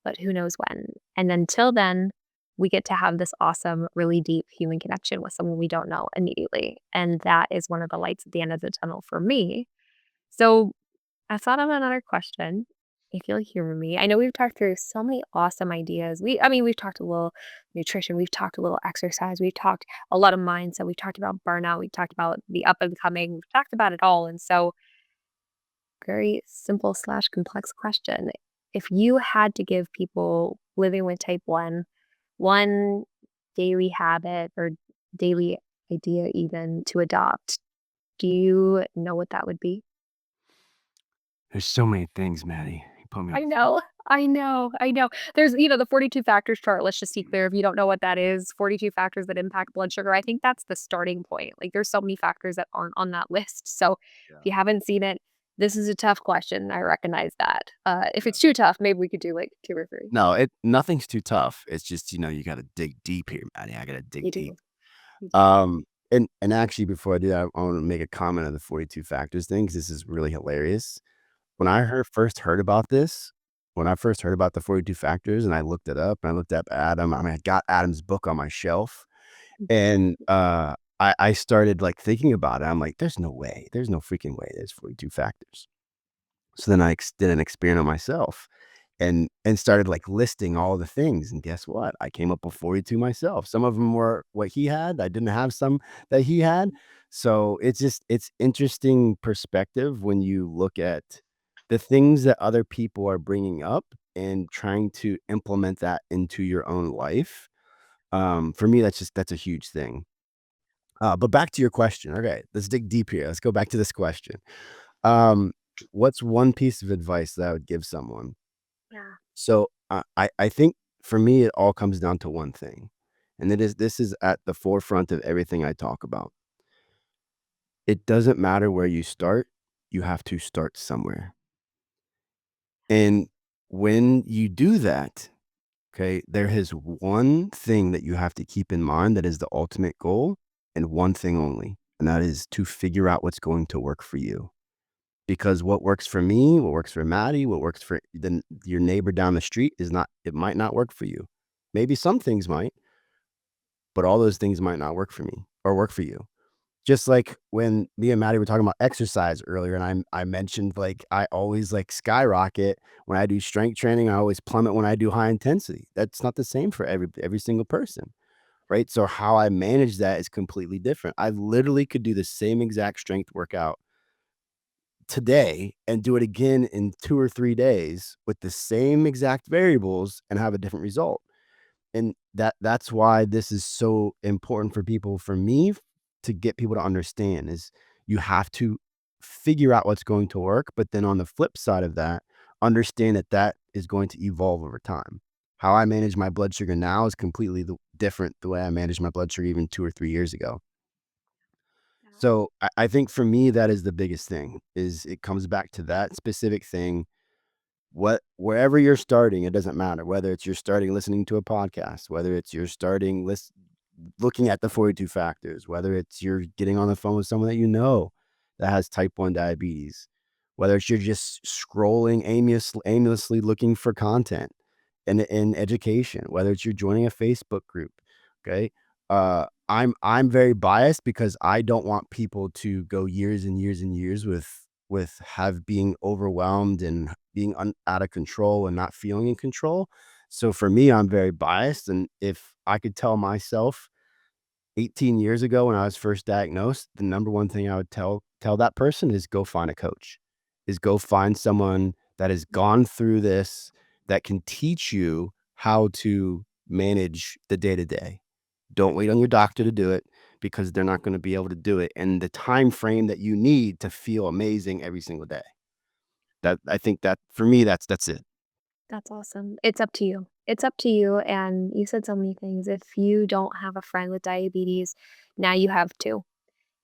but who knows when. And until then, we get to have this awesome, really deep human connection with someone we don't know immediately. And that is one of the lights at the end of the tunnel for me. So I thought of another question. If you'll hear me, I know we've talked through so many awesome ideas. I mean, we've talked a little nutrition, we've talked a little exercise, we've talked a lot of mindset, we've talked about burnout, we've talked about the up and coming, we've talked about it all. And so very simple slash complex question. If you had to give people living with type 1 one daily habit or daily idea even to adopt, do you know what that would be? There's so many things, Maddie. Put me on I the spot. know, I know, I know. There's, the 42 factors chart, let's just be clear, if you don't know what that is, 42 factors that impact blood sugar, I think that's the starting point. Like, there's so many factors that aren't on that list. So, if Yeah, you haven't seen it, this is a tough question, I recognize that. If yeah. it's too tough, maybe we could do, like, 2 or 3. No, nothing's too tough. It's just, you gotta dig deep here, Maddie. I gotta You dig deep. do, you do. And actually, before I do that, I wanna make a comment on the 42 factors thing 'cause this is really hilarious. When I first heard about this, when I first heard about the 42 factors and I looked it up and I looked up Adam, I mean, I got Adam's book on my shelf and, I started, like, thinking about it. I'm like, "There's no way. There's no freaking way there's 42 factors." So then I did an experiment myself and started, like, listing all the things, and guess what? I came up with 42 myself. Some of them were what he had. I didn't have some that he had. So it's interesting perspective when you look at the things that other people are bringing up and trying to implement that into your own life. For me, that's a huge thing. But back to your question. Okay, let's dig deep here. Let's go back to this question. Um, what's one piece of advice that I would give someone? Yeah, So, I think for me, it all comes down to one thing, and this is at the forefront of everything I talk about. It doesn't matter where you start, you have to start somewhere. And when you do that, okay, there is one thing that you have to keep in mind that is the ultimate goal, and one thing only, and that is to figure out what's going to work for you. Because what works for me, what works for Maddie, what works for your neighbor down the street is not it might not work for you. Maybe some things might, but all those things might not work for me or work for you. Just like when me and Maddie were talking about exercise earlier, and I mentioned, like, I always, like, skyrocket when I do strength training, I always plummet when I do high intensity. That's not the same for every single person, right? So how I manage that is completely different. I literally could do the same exact strength workout today and do it again in 2 or 3 days with the same exact variables and have a different result. And that's why this is so important for people, for me, to get people to understand is you have to figure out what's going to work, but then on the flip side of that, understand that that is going to evolve over time. How I manage my blood sugar now is completely different the way I managed my blood sugar even 2 or 3 years ago. yeah, So I think for me, that is the biggest thing is it comes back to that specific thing. Wherever you're starting, it doesn't matter whether it's you're starting listening to a podcast, whether it's you're starting looking at the 42 factors, whether it's you're getting on the phone with someone that you know that has type 1 diabetes, whether it's you're just scrolling aimlessly looking for content in education, whether it's you're joining a Facebook group, okay? I'm very biased because I don't want people to go years and years and years with have being overwhelmed and being out of control and not feeling in control. So for me, I'm very biased, and if I could tell myself 18 years ago when I was first diagnosed, the number one thing I would tell that person is go find a coach, is go find someone that has gone through this, that can teach you how to manage the day to day. Don't wait on your doctor to do it because they're not gonna be able to do it in the time frame that you need to feel amazing every single day. That I think that for me, that's it. that's awesome. It's up to you. It's up to you, and you said so many things. If you don't have a friend with diabetes, now you have 2.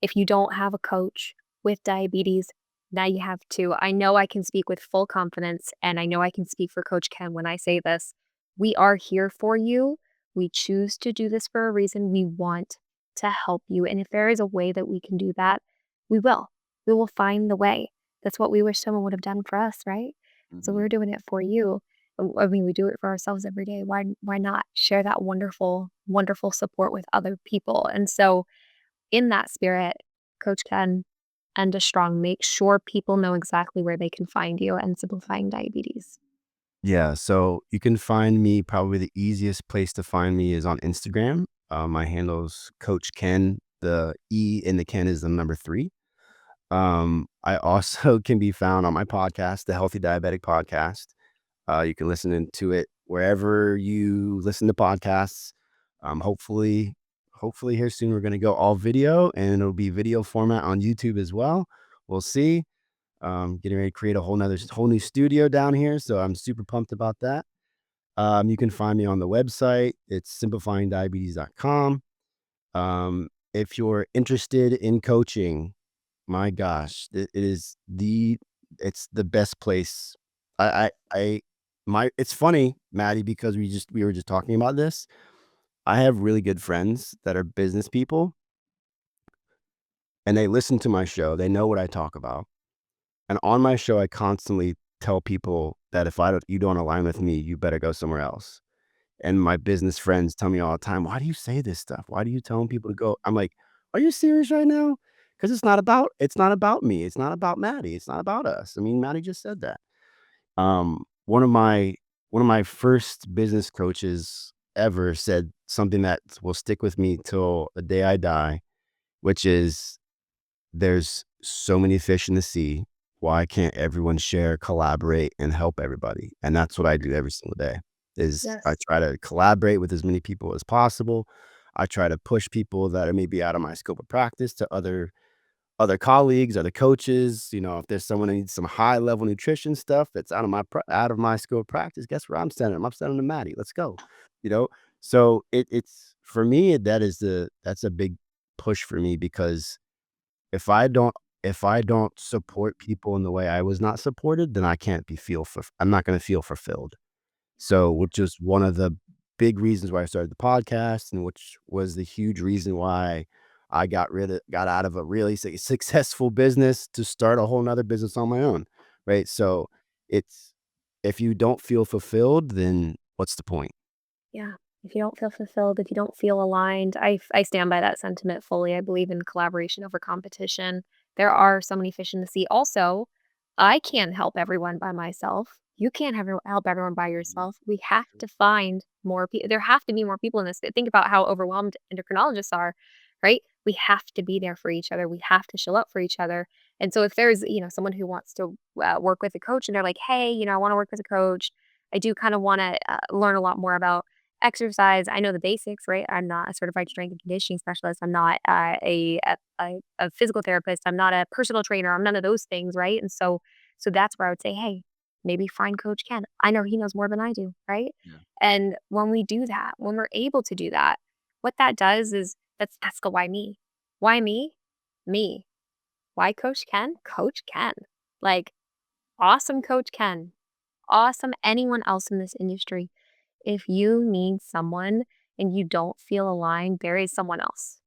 If you don't have a coach with diabetes, now you have 2. I know I can speak with full confidence, and I know I can speak for Coach Ken when I say this. We are here for you. We choose to do this for a reason. We want to help you. And if there is a way that we can do that, we will. We will find the way. That's what we wish someone would have done for us, right? So Mhm. we're doing it for you. I mean, we do it for ourselves every day. Why not share that wonderful, wonderful support with other people? And so in that spirit, Coach Ken and a strong, make sure people know exactly where they can find you and simplifying diabetes. Yeah, so you can find me probably the easiest place to find me is on Instagram. My handle's Coach Ken. The E in the Ken is the number 3. I also can be found on my podcast, the Healthy Diabetic Podcast. You can to it wherever you listen to podcasts. Hopefully here soon we're gonna go all video and it'll be video format on YouTube as well. We'll see. Getting ready to create a whole new studio down here, so I'm super pumped about that. You can find me on the website. It's simplifyingdiabetes.com. If you're interested in coaching, my gosh, it's the best place. I my it's funny, Maddie, because we were just talking about this. I have really good friends that are business people, and they listen to my show. They know what I talk about. And on my show, I constantly tell people that if you don't align with me, you better go somewhere else. And my business friends tell me all the time, "Why do you say this stuff? Why do you telling people to go?" I'm like, "Are you serious right now? Because it's not about me. It's not about Maddie. It's not about us." I mean, Maddie just said that. Um, one of my one of my first business coaches ever said something that will stick with me till the day I die, which is, "There's so many fish in the sea. Why can't everyone share, collaborate, and help everybody?" And that's what I do every single day, is I Yes. try to collaborate with as many people as possible. I try to push people that are maybe out of my scope of practice to other colleagues, other coaches. If there's someone that needs some high level nutrition stuff that's out of my scope of practice, guess where I'm sending them? I'm sending them to Maddie. Let's go. You know? So it's for me, that's a big push for me, because if I don't if I don't support people in the way I was not supported, then I'm not gonna feel fulfilled. So, which is one of the big reasons why I started the podcast, and which was the huge reason why I got out of a really successful business to start a whole 'nother business on my own, right? So, it's if you don't feel fulfilled, then what's the point? Yeah. If you don't feel fulfilled, if you don't feel aligned, I stand by that sentiment fully. I believe in collaboration over competition. There are so many fish in the sea. Also, I can't help everyone by myself. You can't help everyone by yourself. We have to find more people. There have to be more people in this. Think about how overwhelmed endocrinologists are, right? We have to be there for each other. We have to show up for each other. And so if there's, someone who wants to work with a coach and they're like, hey, I want to work with a coach. I do kind of want to learn a lot more about exercise. I know the basics, right? I'm not a certified strength and conditioning specialist. I'm not a physical therapist. I'm not a personal trainer. I'm none of those things, right? And so that's where I would say, hey, maybe find Coach Ken. I know he knows more than I do, right? Yeah. And when we do that, when we're able to do that, what that does is that's the why me. Why me? Me. Why Coach Ken? Coach Ken. Like awesome Coach Ken. Awesome anyone else in this industry. If you need someone and you don't feel aligned, there is someone else.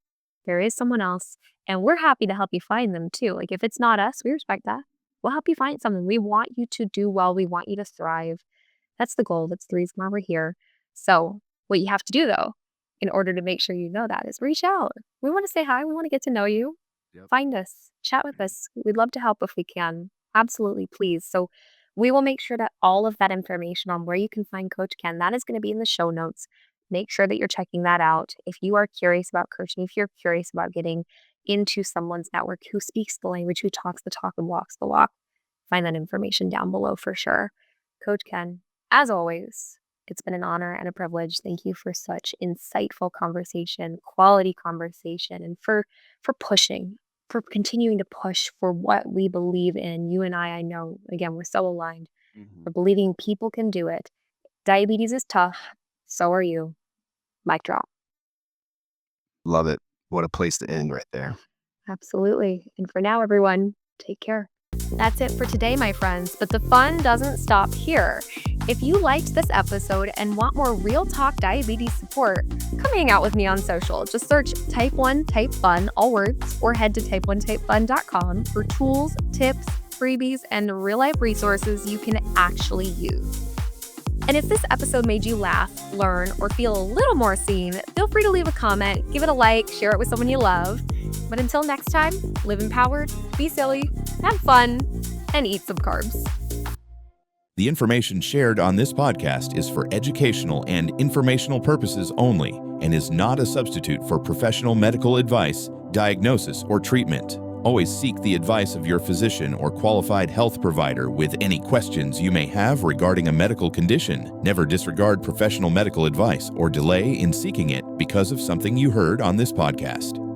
There is someone else, and we're happy to help you find them too. Like if it's not us, we respect that. We'll help you find something. We want you to do well. We want you to thrive. That's the goal. That's the reason why we're here. So, what you have to do though, in order to make sure you know that, is reach out. We want to say hi. We want to get to know you. Yep. Find us, chat with us. We'd love to help if we can. Absolutely, please. So, we will make sure that all of that information on where you can find Coach Ken, that is going to be in the show notes. Make sure that you're checking that out. If you are curious about coaching, if you're curious about getting into someone's network who speaks the language, who talks the talk and walks the walk, find that information down below for sure. Coach Ken, as always, it's been an honor and a privilege. Thank you for such insightful conversation, quality conversation, and for pushing, for continuing to push for what we believe in. You and I know, again, we're so aligned. Mhm. We're believing people can do it. Diabetes is tough. So are you. Mic drop. Love it. What a place to end right there. Absolutely. And for now, everyone, take care. That's it for today, my friends, but the fun doesn't stop here. If you liked this episode and want more real talk diabetes support, come hang out with me on social. Just search Type 1 Type Fun, all words, or head to type1typefun.com for tools, tips, freebies, and real life resources you can actually use. And if this episode made you laugh, learn, or feel a little more seen, feel free to leave a comment, give it a like, share it with someone you love. But until next time, live empowered, be silly, have fun, and eat some carbs. The information shared on this podcast is for educational and informational purposes only and is not a substitute for professional medical advice, diagnosis, or treatment. Always seek the advice of your physician or qualified health provider with any questions you may have regarding a medical condition. Never disregard professional medical advice or delay in seeking it because of something you heard on this podcast.